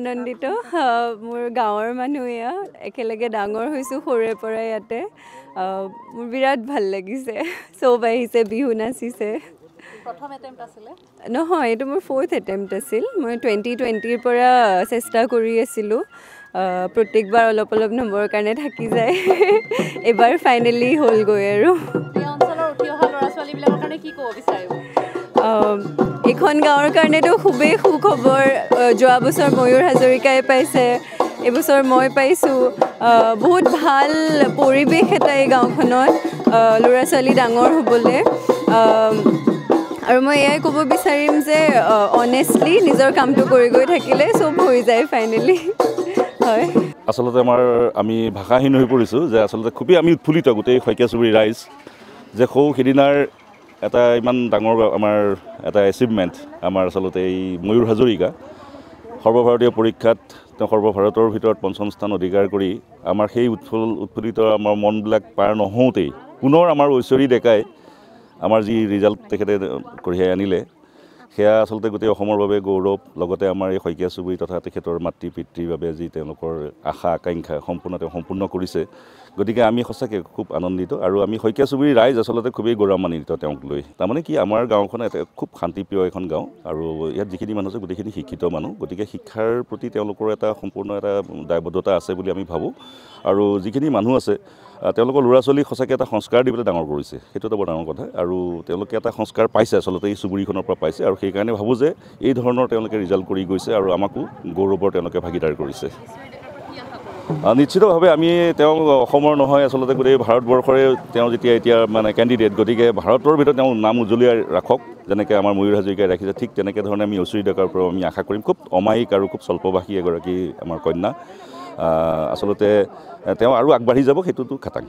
আনন্দিত মোৰ গাঁৱৰ মানুহ এয়া একেলগে ডাঙৰ হৈছোঁ সৰুৰে পৰা ইয়াতে মোৰ বিৰাট ভাল লাগিছে চব আহিছে বিহু নাচিছে প্ৰথম এটেম্প্ট আছিলে নহয় এইটো মোৰ 4th এটেম্প্ট আছিল মই 2020ৰ পৰা চেষ্টা কৰি আছিলোঁ প্ৰত্যেকবাৰ অলপ অলপ নম্বৰৰ কাৰণে থাকি যায় এবাৰ ফাইনেলি হ'লগৈ আৰু এই অঞ্চলৰ উঠি অহা ল'ৰা ছোৱালীবিলাকৰ কাৰণে কি ক'ব বিচাৰিব এইখন গাঁৱৰ কাৰণেতো খুবেই সুখবৰ যোৱা বছৰ ময়ূৰ হাজৰিকাই পাইছে এইবছৰ মই পাইছোঁ বহুত ভাল পৰিৱেশ এটা এই গাঁওখনত ল'ৰা ছোৱালী ডাঙৰ হ'বলৈ আৰু মই এয়াই ক'ব বিচাৰিম যে অনেষ্টলি নিজৰ কামটো কৰি গৈ থাকিলে চব হৈ যায় ফাইনেলি হয় আচলতে আমি ভাষাহীন হৈ পৰিছোঁ যে আচলতে খুবেই আমি উৎফুল্লিত গোটেই শইকীয়া চুবুৰী ৰাইজ যে সিদিনাৰ এটা ইমান ডাঙৰ আমাৰ এটা এচিভমেণ্ট আমাৰ আচলতে এই ময়ূৰ হাজৰিকা সৰ্বভাৰতীয় পৰীক্ষাত তেওঁ সৰ্বভাৰতৰ ভিতৰত 5ম স্থান অধিকাৰ কৰি আমাৰ সেই উৎফুল্লিত আমাৰ মনবিলাক পাৰ নহওঁতেই পুনৰ আমাৰ ঐশ্বৰী ডেকাই আমাৰ যি ৰিজাল্ট তেখেতে কঢ়িয়াই আনিলে সেয়া আচলতে গোটেই অসমৰ বাবে গৌৰৱ লগতে আমাৰ এই শইকীয়া চুবুৰী তথা তেখেতৰ মাতৃ পিতৃৰ বাবে যি তেওঁলোকৰ আশা আকাংক্ষা সম্পূৰ্ণ কৰিছে গতিকে আমি সঁচাকৈ খুব আনন্দিত আৰু আমি শইকীয়া চুবুৰী ৰাইজ আচলতে খুবেই গৌৰৱান্বিত তেওঁক লৈ তাৰমানে কি আমাৰ গাঁওখন এটা খুব শান্তিপ্ৰিয় এখন গাঁও আৰু ইয়াত যিখিনি মানুহ আছে গোটেইখিনি শিক্ষিত মানুহ গতিকে শিক্ষাৰ প্ৰতি তেওঁলোকৰ এটা সম্পূৰ্ণ এটা দায়বদ্ধতা আছে বুলি আমি ভাবোঁ আৰু যিখিনি মানুহ আছে তেওঁলোকৰ ল'ৰা ছোৱালীক সঁচাকৈ এটা সংস্কাৰ দি পেলাই ডাঙৰ কৰিছে সেইটো এটা বৰ ডাঙৰ কথা আৰু তেওঁলোকে এটা সংস্কাৰ পাইছে আচলতে এই চুবুৰীখনৰ পৰা পাইছে আৰু সেইকাৰণে ভাবোঁ যে এই ধৰণৰ তেওঁলোকে ৰিজাল্ট কৰি গৈছে আৰু আমাকো গৌৰৱৰ তেওঁলোকে ভাগিদাৰ কৰিছে নিশ্চিতভাৱে আমি তেওঁ অসমৰ নহয় আচলতে গোটেই ভাৰতবৰ্ষৰে তেওঁ এতিয়া মানে কেণ্ডিডেট গতিকে ভাৰতৰ ভিতৰত তেওঁ নাম উজ্জ্বলাই ৰাখক যেনেকৈ আমাৰ ময়ূৰ হাজৰিকাই ৰাখিছে ঠিক তেনেকৈ ধৰণে আমি ঐশ্বৰী ডেকাৰ পৰা আমি আশা কৰিম খুব অমায়িক আৰু খুব স্বল্পভাষী এগৰাকী আমাৰ কন্যা আচলতে তেওঁ আৰু আগবাঢ়ি যাব সেইটোতো খাটাং